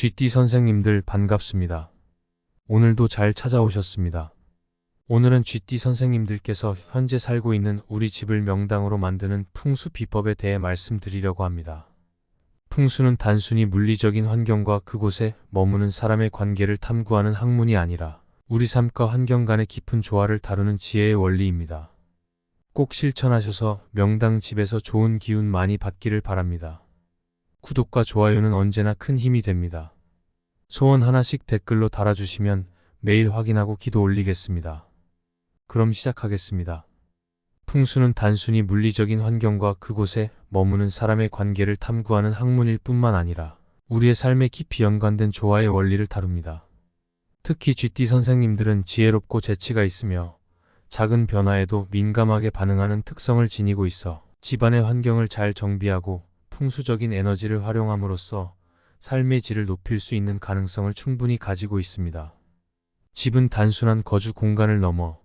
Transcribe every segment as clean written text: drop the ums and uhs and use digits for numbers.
GT 선생님들 반갑습니다. 오늘도 잘 찾아오셨습니다. 오늘은 GT 선생님들께서 현재 살고 있는 우리 집을 명당으로 만드는 풍수 비법에 대해 말씀드리려고 합니다. 풍수는 단순히 물리적인 환경과 그곳에 머무는 사람의 관계를 탐구하는 학문이 아니라 우리 삶과 환경 간의 깊은 조화를 다루는 지혜의 원리입니다. 꼭 실천하셔서 명당 집에서 좋은 기운 많이 받기를 바랍니다. 구독과 좋아요는 언제나 큰 힘이 됩니다. 소원 하나씩 댓글로 달아주시면 매일 확인하고 기도 올리겠습니다. 그럼 시작하겠습니다. 풍수는 단순히 물리적인 환경과 그곳에 머무는 사람의 관계를 탐구하는 학문일 뿐만 아니라 우리의 삶에 깊이 연관된 조화의 원리를 다룹니다. 특히 GT 선생님들은 지혜롭고 재치가 있으며 작은 변화에도 민감하게 반응하는 특성을 지니고 있어 집안의 환경을 잘 정비하고 풍수적인 에너지를 활용함으로써 삶의 질을 높일 수 있는 가능성을 충분히 가지고 있습니다. 집은 단순한 거주 공간을 넘어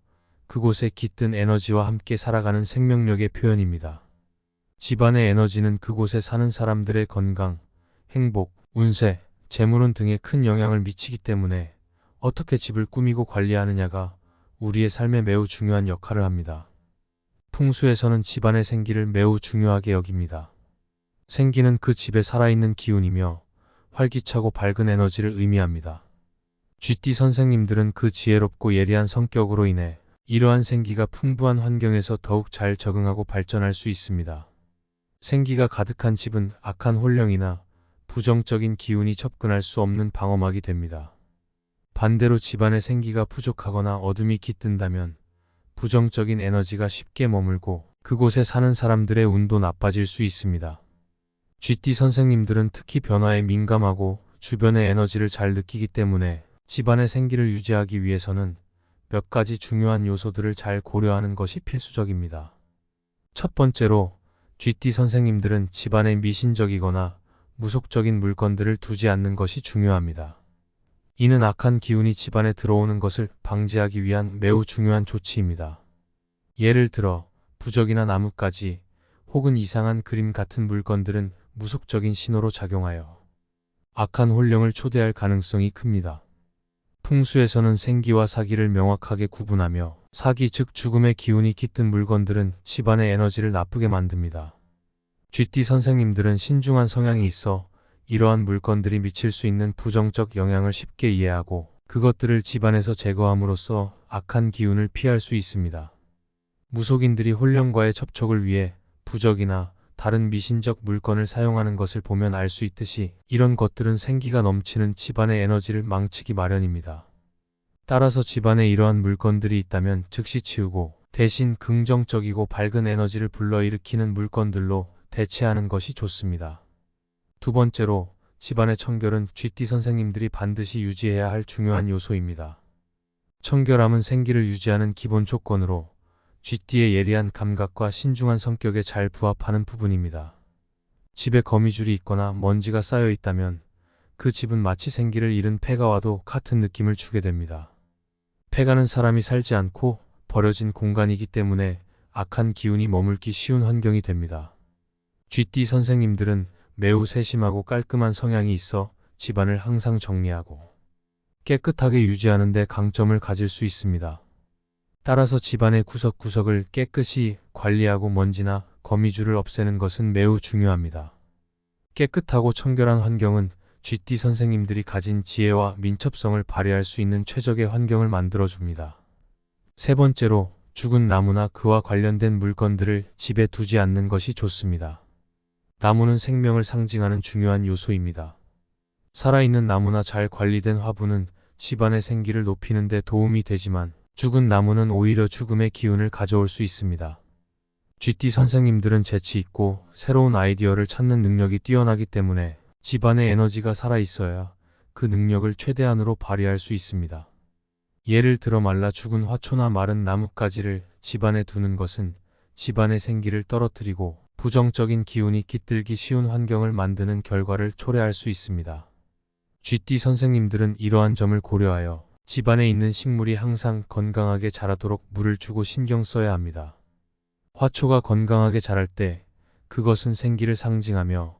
그곳에 깃든 에너지와 함께 살아가는 생명력의 표현입니다. 집안의 에너지는 그곳에 사는 사람들의 건강, 행복, 운세, 재물운 등에 큰 영향을 미치기 때문에 어떻게 집을 꾸미고 관리하느냐가 우리의 삶에 매우 중요한 역할을 합니다. 풍수에서는 집안의 생기를 매우 중요하게 여깁니다. 생기는 그 집에 살아있는 기운이며 활기차고 밝은 에너지를 의미합니다. GT 선생님들은 그 지혜롭고 예리한 성격으로 인해 이러한 생기가 풍부한 환경에서 더욱 잘 적응하고 발전할 수 있습니다. 생기가 가득한 집은 악한 혼령이나 부정적인 기운이 접근할 수 없는 방어막이 됩니다. 반대로 집안의 생기가 부족하거나 어둠이 깃든다면 부정적인 에너지가 쉽게 머물고 그곳에 사는 사람들의 운도 나빠질 수 있습니다. GT 선생님들은 특히 변화에 민감하고 주변의 에너지를 잘 느끼기 때문에 집안의 생기를 유지하기 위해서는 몇 가지 중요한 요소들을 잘 고려하는 것이 필수적입니다. 첫 번째로 GT 선생님들은 집안에 미신적이거나 무속적인 물건들을 두지 않는 것이 중요합니다. 이는 악한 기운이 집안에 들어오는 것을 방지하기 위한 매우 중요한 조치입니다. 예를 들어 부적이나 나뭇가지 혹은 이상한 그림 같은 물건들은 무속적인 신호로 작용하여 악한 혼령을 초대할 가능성이 큽니다. 풍수에서는 생기와 사기를 명확하게 구분하며 사기 즉 죽음의 기운이 깃든 물건들은 집안의 에너지를 나쁘게 만듭니다. GT 선생님들은 신중한 성향이 있어 이러한 물건들이 미칠 수 있는 부정적 영향을 쉽게 이해하고 그것들을 집안에서 제거함으로써 악한 기운을 피할 수 있습니다. 무속인들이 혼령과의 접촉을 위해 부적이나 다른 미신적 물건을 사용하는 것을 보면 알 수 있듯이 이런 것들은 생기가 넘치는 집안의 에너지를 망치기 마련입니다. 따라서 집안에 이러한 물건들이 있다면 즉시 치우고 대신 긍정적이고 밝은 에너지를 불러일으키는 물건들로 대체하는 것이 좋습니다. 두 번째로 집안의 청결은 GT 선생님들이 반드시 유지해야 할 중요한 요소입니다. 청결함은 생기를 유지하는 기본 조건으로 GT의 예리한 감각과 신중한 성격에 잘 부합하는 부분입니다. 집에 거미줄이 있거나 먼지가 쌓여 있다면 그 집은 마치 생기를 잃은 폐가와도 같은 느낌을 주게 됩니다. 폐가는 사람이 살지 않고 버려진 공간이기 때문에 악한 기운이 머물기 쉬운 환경이 됩니다. GT 선생님들은 매우 세심하고 깔끔한 성향이 있어 집안을 항상 정리하고 깨끗하게 유지하는 데 강점을 가질 수 있습니다. 따라서 집안의 구석구석을 깨끗이 관리하고 먼지나 거미줄을 없애는 것은 매우 중요합니다. 깨끗하고 청결한 환경은 GT 선생님들이 가진 지혜와 민첩성을 발휘할 수 있는 최적의 환경을 만들어줍니다. 세 번째로 죽은 나무나 그와 관련된 물건들을 집에 두지 않는 것이 좋습니다. 나무는 생명을 상징하는 중요한 요소입니다. 살아있는 나무나 잘 관리된 화분은 집안의 생기를 높이는 데 도움이 되지만 죽은 나무는 오히려 죽음의 기운을 가져올 수 있습니다. GT 선생님들은 재치 있고 새로운 아이디어를 찾는 능력이 뛰어나기 때문에 집안의 에너지가 살아있어야 그 능력을 최대한으로 발휘할 수 있습니다. 예를 들어 말라 죽은 화초나 마른 나뭇가지를 집안에 두는 것은 집안의 생기를 떨어뜨리고 부정적인 기운이 깃들기 쉬운 환경을 만드는 결과를 초래할 수 있습니다. GT 선생님들은 이러한 점을 고려하여 집안에 있는 식물이 항상 건강하게 자라도록 물을 주고 신경 써야 합니다. 화초가 건강하게 자랄 때 그것은 생기를 상징하며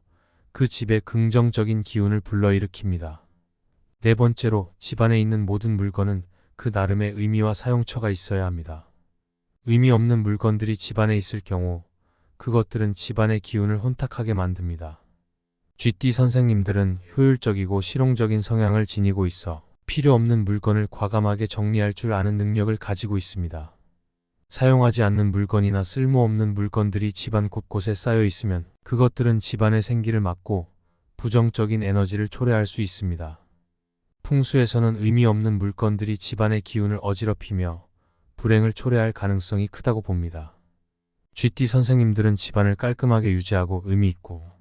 그 집에 긍정적인 기운을 불러일으킵니다. 네 번째로 집안에 있는 모든 물건은 그 나름의 의미와 사용처가 있어야 합니다. 의미 없는 물건들이 집안에 있을 경우 그것들은 집안의 기운을 혼탁하게 만듭니다. 쥐띠 선생님들은 효율적이고 실용적인 성향을 지니고 있어 필요 없는 물건을 과감하게 정리할 줄 아는 능력을 가지고 있습니다. 사용하지 않는 물건이나 쓸모없는 물건들이 집안 곳곳에 쌓여 있으면 그것들은 집안의 생기를 막고 부정적인 에너지를 초래할 수 있습니다. 풍수에서는 의미 없는 물건들이 집안의 기운을 어지럽히며 불행을 초래할 가능성이 크다고 봅니다. 쥐띠 선생님들은 집안을 깔끔하게 유지하고 의미 있고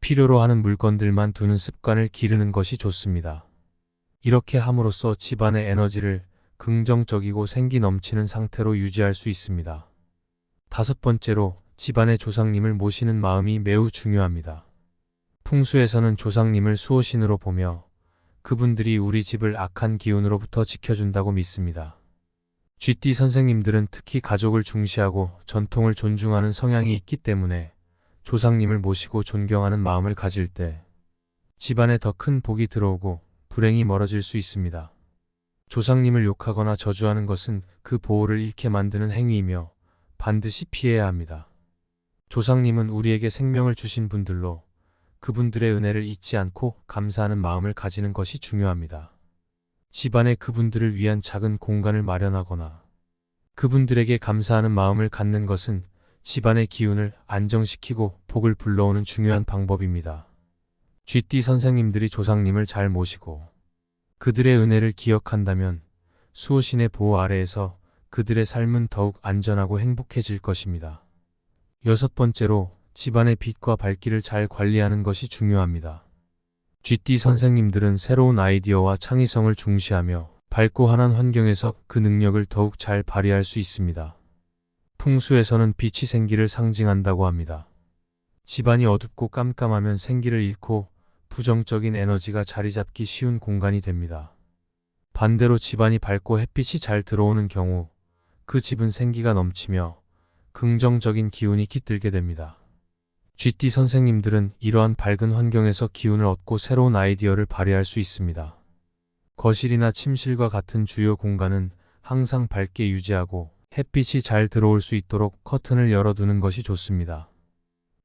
필요로 하는 물건들만 두는 습관을 기르는 것이 좋습니다. 이렇게 함으로써 집안의 에너지를 긍정적이고 생기 넘치는 상태로 유지할 수 있습니다. 다섯 번째로 집안의 조상님을 모시는 마음이 매우 중요합니다. 풍수에서는 조상님을 수호신으로 보며 그분들이 우리 집을 악한 기운으로부터 지켜준다고 믿습니다. 쥐띠 선생님들은 특히 가족을 중시하고 전통을 존중하는 성향이 있기 때문에 조상님을 모시고 존경하는 마음을 가질 때 집안에 더 큰 복이 들어오고 불행이 멀어질 수 있습니다. 조상님을 욕하거나 저주하는 것은 그 보호를 잃게 만드는 행위이며 반드시 피해야 합니다. 조상님은 우리에게 생명을 주신 분들로 그분들의 은혜를 잊지 않고 감사하는 마음을 가지는 것이 중요합니다. 집안에 그분들을 위한 작은 공간을 마련하거나 그분들에게 감사하는 마음을 갖는 것은 집안의 기운을 안정시키고 복을 불러오는 중요한 방법입니다. 쥐띠 선생님들이 조상님을 잘 모시고 그들의 은혜를 기억한다면 수호신의 보호 아래에서 그들의 삶은 더욱 안전하고 행복해질 것입니다. 여섯 번째로 집안의 빛과 밝기를 잘 관리하는 것이 중요합니다. 쥐띠 선생님들은 새로운 아이디어와 창의성을 중시하며 밝고 환한 환경에서 그 능력을 더욱 잘 발휘할 수 있습니다. 풍수에서는 빛이 생기를 상징한다고 합니다. 집안이 어둡고 깜깜하면 생기를 잃고 부정적인 에너지가 자리 잡기 쉬운 공간이 됩니다. 반대로 집안이 밝고 햇빛이 잘 들어오는 경우 그 집은 생기가 넘치며 긍정적인 기운이 깃들게 됩니다. 쥐띠 선생님들은 이러한 밝은 환경에서 기운을 얻고 새로운 아이디어를 발휘할 수 있습니다. 거실이나 침실과 같은 주요 공간은 항상 밝게 유지하고 햇빛이 잘 들어올 수 있도록 커튼을 열어두는 것이 좋습니다.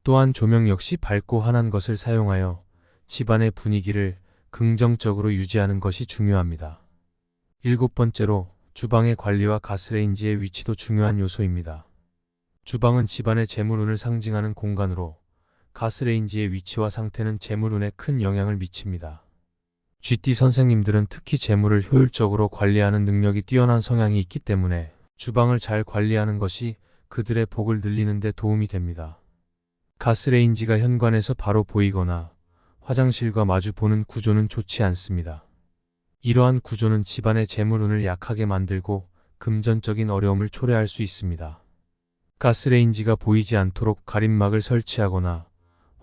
또한 조명 역시 밝고 환한 것을 사용하여 집안의 분위기를 긍정적으로 유지하는 것이 중요합니다. 일곱 번째로 주방의 관리와 가스레인지의 위치도 중요한 요소입니다. 주방은 집안의 재물운을 상징하는 공간으로 가스레인지의 위치와 상태는 재물운에 큰 영향을 미칩니다. 쥐띠 선생님들은 특히 재물을 효율적으로 관리하는 능력이 뛰어난 성향이 있기 때문에 주방을 잘 관리하는 것이 그들의 복을 늘리는 데 도움이 됩니다. 가스레인지가 현관에서 바로 보이거나 화장실과 마주 보는 구조는 좋지 않습니다. 이러한 구조는 집안의 재물운을 약하게 만들고 금전적인 어려움을 초래할 수 있습니다. 가스레인지가 보이지 않도록 가림막을 설치하거나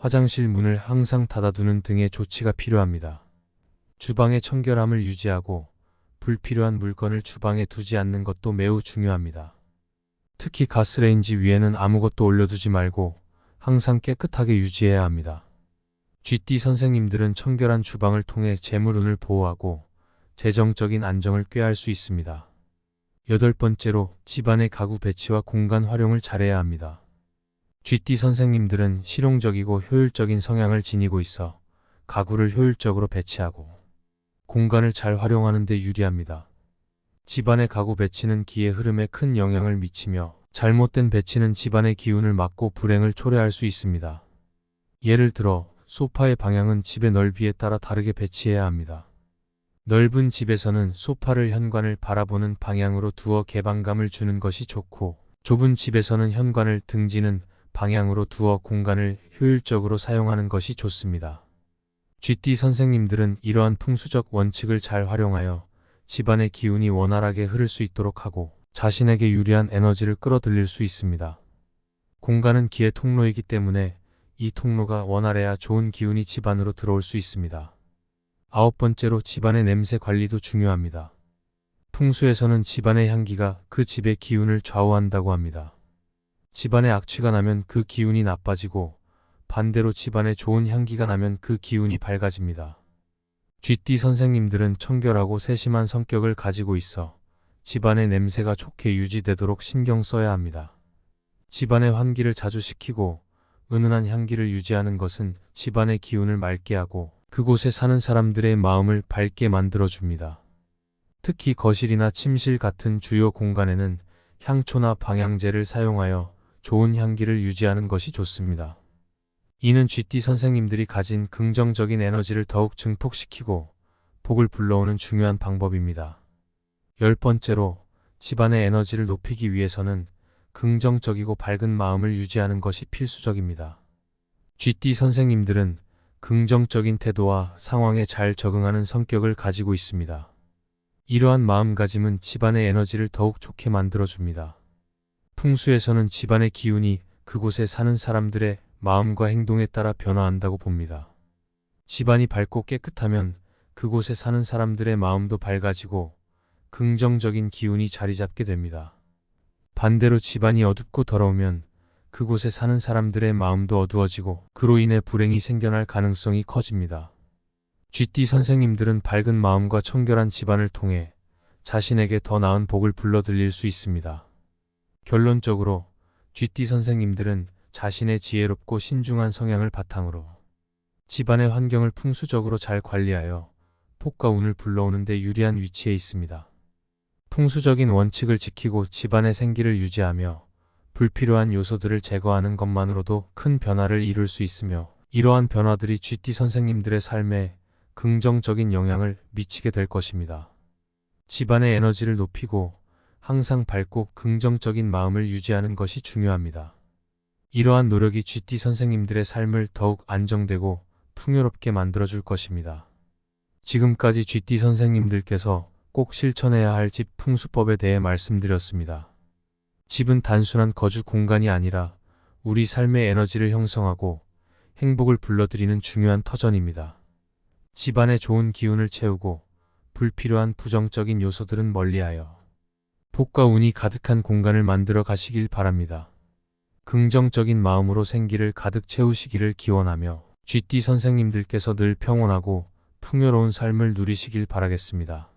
화장실 문을 항상 닫아두는 등의 조치가 필요합니다. 주방의 청결함을 유지하고 불필요한 물건을 주방에 두지 않는 것도 매우 중요합니다. 특히 가스레인지 위에는 아무것도 올려두지 말고 항상 깨끗하게 유지해야 합니다. 쥐띠 선생님들은 청결한 주방을 통해 재물운을 보호하고 재정적인 안정을 꾀할 수 있습니다. 여덟 번째로 집안의 가구 배치와 공간 활용을 잘해야 합니다. 쥐띠 선생님들은 실용적이고 효율적인 성향을 지니고 있어 가구를 효율적으로 배치하고 공간을 잘 활용하는 데 유리합니다. 집안의 가구 배치는 기의 흐름에 큰 영향을 미치며 잘못된 배치는 집안의 기운을 막고 불행을 초래할 수 있습니다. 예를 들어 소파의 방향은 집의 넓이에 따라 다르게 배치해야 합니다. 넓은 집에서는 소파를 현관을 바라보는 방향으로 두어 개방감을 주는 것이 좋고 좁은 집에서는 현관을 등지는 방향으로 두어 공간을 효율적으로 사용하는 것이 좋습니다. 쥐띠 선생님들은 이러한 풍수적 원칙을 잘 활용하여 집안의 기운이 원활하게 흐를 수 있도록 하고 자신에게 유리한 에너지를 끌어들일 수 있습니다. 공간은 기의 통로이기 때문에 이 통로가 원활해야 좋은 기운이 집안으로 들어올 수 있습니다. 아홉 번째로 집안의 냄새 관리도 중요합니다. 풍수에서는 집안의 향기가 그 집의 기운을 좌우한다고 합니다. 집안에 악취가 나면 그 기운이 나빠지고 반대로 집안에 좋은 향기가 나면 그 기운이 밝아집니다. GD 선생님들은 청결하고 세심한 성격을 가지고 있어 집안의 냄새가 좋게 유지되도록 신경 써야 합니다. 집안의 환기를 자주 시키고 은은한 향기를 유지하는 것은 집안의 기운을 맑게 하고 그곳에 사는 사람들의 마음을 밝게 만들어줍니다. 특히 거실이나 침실 같은 주요 공간에는 향초나 방향제를 사용하여 좋은 향기를 유지하는 것이 좋습니다. 이는 GD 선생님들이 가진 긍정적인 에너지를 더욱 증폭시키고 복을 불러오는 중요한 방법입니다. 10번째로, 집안의 에너지를 높이기 위해서는 긍정적이고 밝은 마음을 유지하는 것이 필수적입니다. GD 선생님들은 긍정적인 태도와 상황에 잘 적응하는 성격을 가지고 있습니다. 이러한 마음가짐은 집안의 에너지를 더욱 좋게 만들어줍니다. 풍수에서는 집안의 기운이 그곳에 사는 사람들의 마음과 행동에 따라 변화한다고 봅니다. 집안이 밝고 깨끗하면 그곳에 사는 사람들의 마음도 밝아지고 긍정적인 기운이 자리 잡게 됩니다. 반대로 집안이 어둡고 더러우면 그곳에 사는 사람들의 마음도 어두워지고 그로 인해 불행이 생겨날 가능성이 커집니다. GD 선생님들은 밝은 마음과 청결한 집안을 통해 자신에게 더 나은 복을 불러들일 수 있습니다. 결론적으로 GD 선생님들은 자신의 지혜롭고 신중한 성향을 바탕으로 집안의 환경을 풍수적으로 잘 관리하여 복과 운을 불러오는 데 유리한 위치에 있습니다. 풍수적인 원칙을 지키고 집안의 생기를 유지하며 불필요한 요소들을 제거하는 것만으로도 큰 변화를 이룰 수 있으며 이러한 변화들이 GD 선생님들의 삶에 긍정적인 영향을 미치게 될 것입니다. 집안의 에너지를 높이고 항상 밝고 긍정적인 마음을 유지하는 것이 중요합니다. 이러한 노력이 GD 선생님들의 삶을 더욱 안정되고 풍요롭게 만들어줄 것입니다. 지금까지 GD 선생님들께서 꼭 실천해야 할 집 풍수법에 대해 말씀드렸습니다. 집은 단순한 거주 공간이 아니라 우리 삶의 에너지를 형성하고 행복을 불러들이는 중요한 터전입니다. 집안에 좋은 기운을 채우고 불필요한 부정적인 요소들은 멀리하여 복과 운이 가득한 공간을 만들어 가시길 바랍니다. 긍정적인 마음으로 생기를 가득 채우시기를 기원하며 GD 선생님들께서 늘 평온하고 풍요로운 삶을 누리시길 바라겠습니다.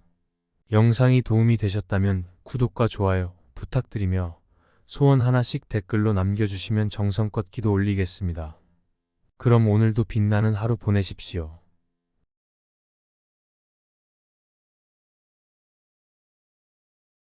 영상이 도움이 되셨다면 구독과 좋아요 부탁드리며 소원 하나씩 댓글로 남겨주시면 정성껏 기도 올리겠습니다. 그럼 오늘도 빛나는 하루 보내십시오.